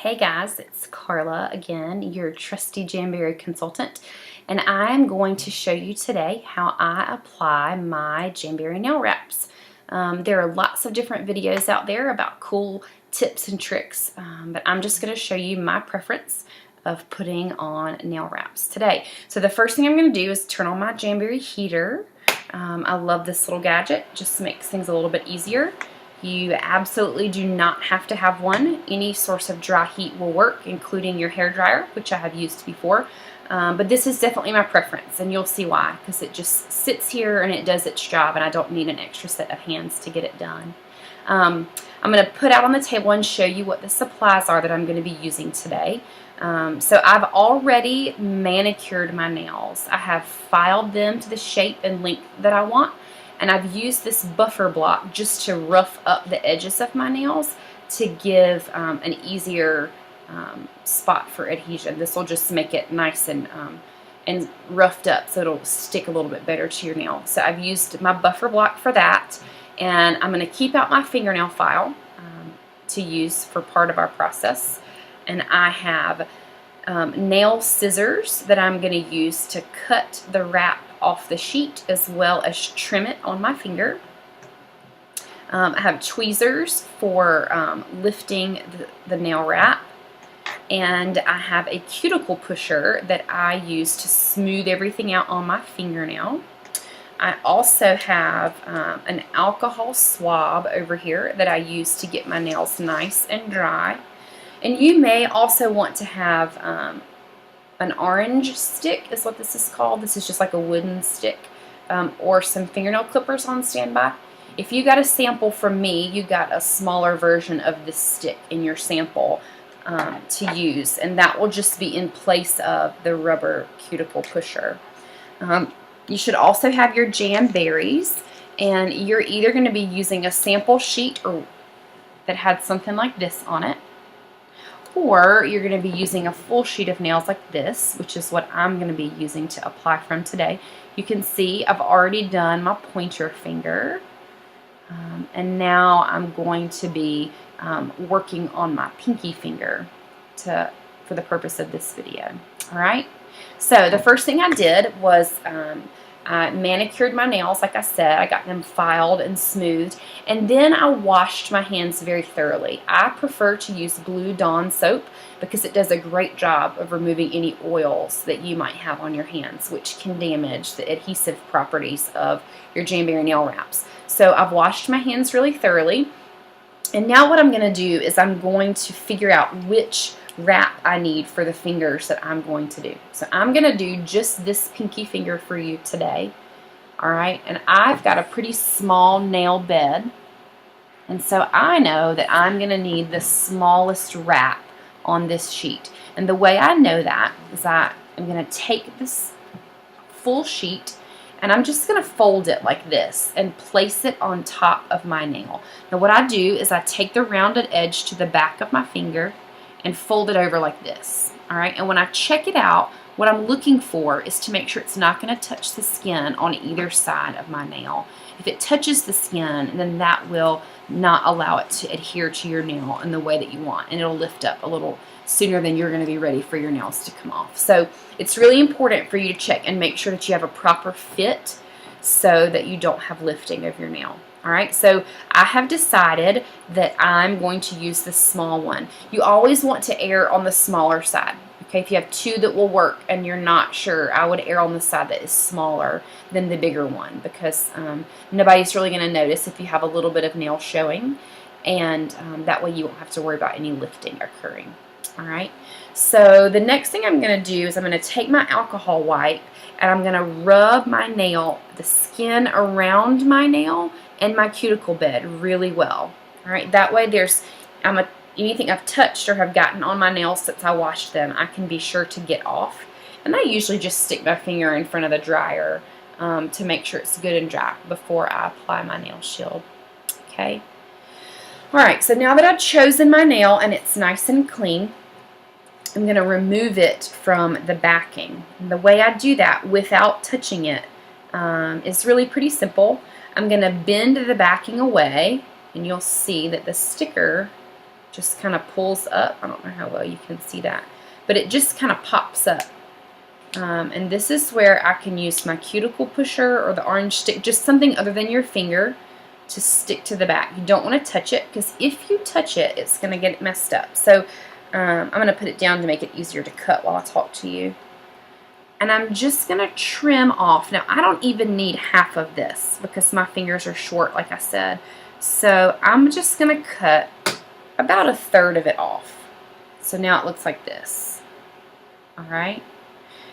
Hey guys, it's Carla again, your trusty Jamberry consultant, and I'm going to show you today how I apply my Jamberry nail wraps. There are lots of different videos out there about cool tips and tricks, but I'm just going to show you my preference of putting on nail wraps today. So the first thing I'm going to do is turn on my Jamberry heater. I love this little gadget, just makes things a little bit easier. You absolutely do not have to have one. Any source of dry heat will work, including your hair dryer, which I have used before. But this is definitely my preference, and you'll see why, because it just sits here and it does its job, and I don't need an extra set of hands to get it done. I'm going to put out on the table and show you what the supplies are that I'm going to be using today. So I've already manicured my nails. I have filed them to the shape and length that I want. And I've used this buffer block just to rough up the edges of my nails to give an easier spot for adhesion. This will just make it nice and roughed up, so it'll stick a little bit better to your nail. So I've used my buffer block for that, and I'm going to keep out my fingernail file to use for part of our process. And I have nail scissors that I'm going to use to cut the wrap off the sheet as well as trim it on my finger. I have tweezers for lifting the nail wrap, and I have a cuticle pusher that I use to smooth everything out on my fingernail. I also have an alcohol swab over here that I use to get my nails nice and dry. And you may also want to have an orange stick is what this is called. This is just like a wooden stick, or some fingernail clippers on standby. If you got a sample from me, you got a smaller version of this stick in your sample to use, and that will just be in place of the rubber cuticle pusher. You should also have your Jamberries, and you're either going to be using a sample sheet or that had something like this on it, or you're going to be using a full sheet of nails like this, which is what I'm going to be using to apply from today. You can see I've already done my pointer finger, and now I'm going to be working on my pinky finger for the purpose of this video. Alright, so the first thing I did was I manicured my nails. Like I said, I got them filed and smoothed, and then I washed my hands very thoroughly. I prefer to use Blue Dawn soap because it does a great job of removing any oils that you might have on your hands, which can damage the adhesive properties of your Jamberry nail wraps. So I've washed my hands really thoroughly, and now what I'm going to do is I'm going to figure out which wrap I need for the fingers that I'm going to do. So I'm going to do just this pinky finger for you today. Alright, and I've got a pretty small nail bed, and so I know that I'm going to need the smallest wrap on this sheet. And the way I know that is I'm going to take this full sheet and I'm just going to fold it like this and place it on top of my nail. Now what I do is I take the rounded edge to the back of my finger and fold it over like this. Alright, and when I check it out, what I'm looking for is to make sure it's not going to touch the skin on either side of my nail. If it touches the skin, then that will not allow it to adhere to your nail in the way that you want, and it'll lift up a little sooner than you're going to be ready for your nails to come off. So it's really important for you to check and make sure that you have a proper fit so that you don't have lifting of your nail. Alright, so I have decided that I'm going to use the small one. You always want to err on the smaller side. Okay, if you have two that will work and you're not sure, I would err on the side that is smaller than the bigger one, because nobody's really going to notice if you have a little bit of nail showing, and that way you won't have to worry about any lifting occurring. Alright, so the next thing I'm going to do is I'm going to take my alcohol wipe and I'm going to rub my nail, the skin around my nail and my cuticle bed really well. Alright, that way anything I've touched or have gotten on my nails since I washed them, I can be sure to get off. And I usually just stick my finger in front of the dryer to make sure it's good and dry before I apply my nail shield. Okay. Alright, so now that I've chosen my nail and it's nice and clean, I'm going to remove it from the backing. And the way I do that without touching it is really pretty simple. I'm going to bend the backing away, and you'll see that the sticker just kind of pulls up. I don't know how well you can see that, but it just kind of pops up. And this is where I can use my cuticle pusher or the orange stick, just something other than your finger, to stick to the back. You don't want to touch it, because if you touch it, it's going to get messed up. So I'm going to put it down to make it easier to cut while I talk to you. And I'm just going to trim off. Now, I don't even need half of this because my fingers are short, like I said. So I'm just going to cut about 1/3 of it off. So now it looks like this. All right.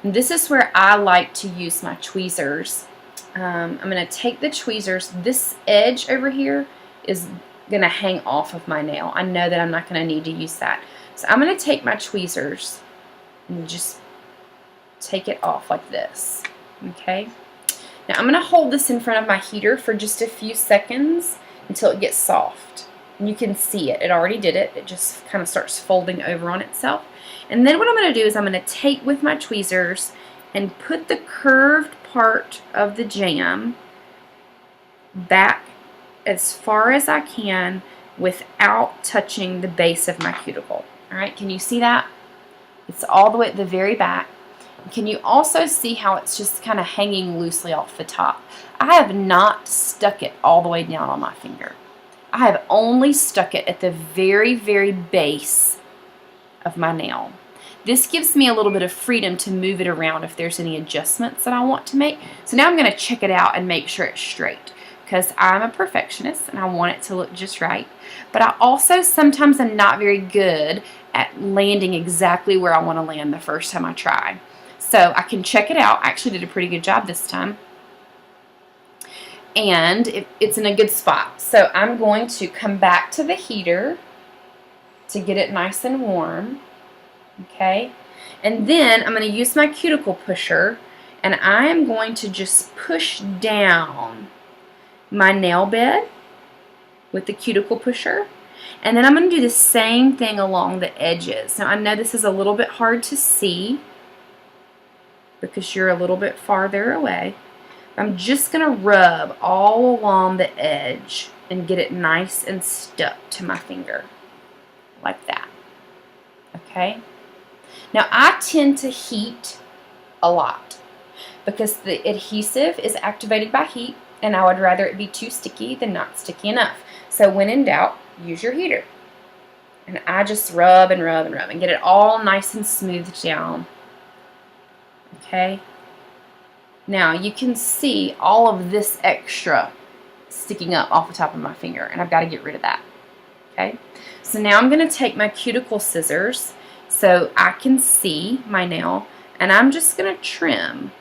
And this is where I like to use my tweezers. I'm going to take the tweezers. This edge over here is going to hang off of my nail. I know that I'm not going to need to use that. So I'm going to take my tweezers and just take it off like this. Okay. Now I'm going to hold this in front of my heater for just a few seconds until it gets soft. And you can see it. It already did it. It just kind of starts folding over on itself. And then what I'm going to do is I'm going to take with my tweezers and put the curved part of the jam back as far as I can without touching the base of my cuticle. All right, can you see that? It's all the way at the very back. Can you also see how it's just kind of hanging loosely off the top? I have not stuck it all the way down on my finger. I have only stuck it at the very, very base of my nail. This gives me a little bit of freedom to move it around if there's any adjustments that I want to make. So now I'm going to check it out and make sure it's straight, because I'm a perfectionist and I want it to look just right. But I also sometimes am not very good at landing exactly where I want to land the first time I try. So I can check it out. I actually did a pretty good job this time. And it's in a good spot. So I'm going to come back to the heater to get it nice and warm. Okay, and then I'm going to use my cuticle pusher, and I am going to just push down my nail bed with the cuticle pusher, and then I'm going to do the same thing along the edges. Now I know this is a little bit hard to see because you're a little bit farther away. I'm just going to rub all along the edge and get it nice and stuck to my finger like that. Okay. Now I tend to heat a lot because the adhesive is activated by heat, and I would rather it be too sticky than not sticky enough. So when in doubt, use your heater. And I just rub and rub and rub and get it all nice and smoothed down. Okay. Now you can see all of this extra sticking up off the top of my finger, and I've got to get rid of that. Okay. So now I'm going to take my cuticle scissors so I can see my nail, and I'm just going to trim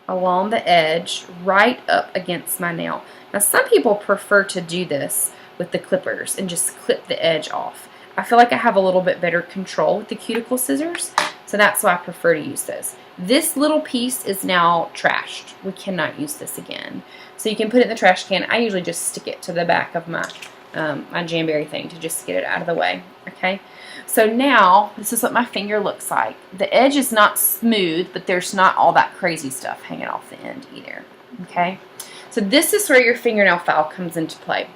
along the edge right up against my nail. Now some people prefer to do this with the clippers and just clip the edge off. I feel like I have a little bit better control with the cuticle scissors, so that's why I prefer to use those. This little piece is now trashed. We cannot use this again. So you can put it in the trash can. I usually just stick it to the back of my my Jamberry thing to just get it out of the way. Okay, so now this is what my finger looks like. The edge is not smooth, but there's not all that crazy stuff hanging off the end either. Okay, so this is where your fingernail file comes into play.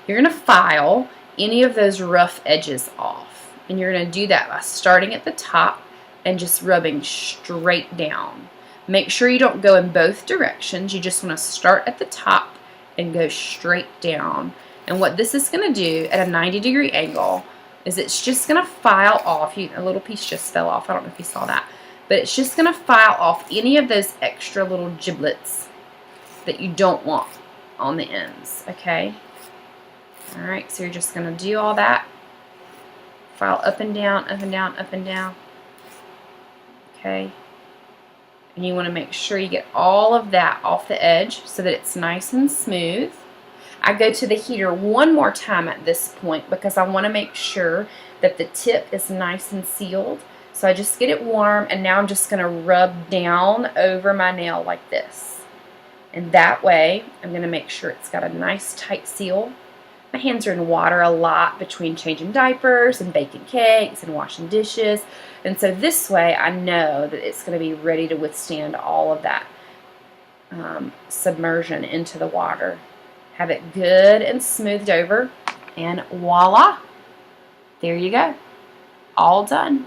You're going to file any of those rough edges off, and you're going to do that by starting at the top and just rubbing straight down. Make sure you don't go in both directions. You just want to start at the top and go straight down. And what this is going to do at a 90-degree angle is it's just going to file off. A little piece just fell off. I don't know if you saw that. But it's just going to file off any of those extra little giblets that you don't want on the ends. Okay? Alright, so you're just going to do all that. File up and down, up and down, up and down. Okay? And you want to make sure you get all of that off the edge so that it's nice and smooth. I go to the heater one more time at this point because I want to make sure that the tip is nice and sealed. So I just get it warm, and now I'm just going to rub down over my nail like this. And that way, I'm going to make sure it's got a nice tight seal. My hands are in water a lot between changing diapers and baking cakes and washing dishes. And so this way I know that it's going to be ready to withstand all of that submersion into the water. Have it good and smoothed over, and voila, There you go. All done.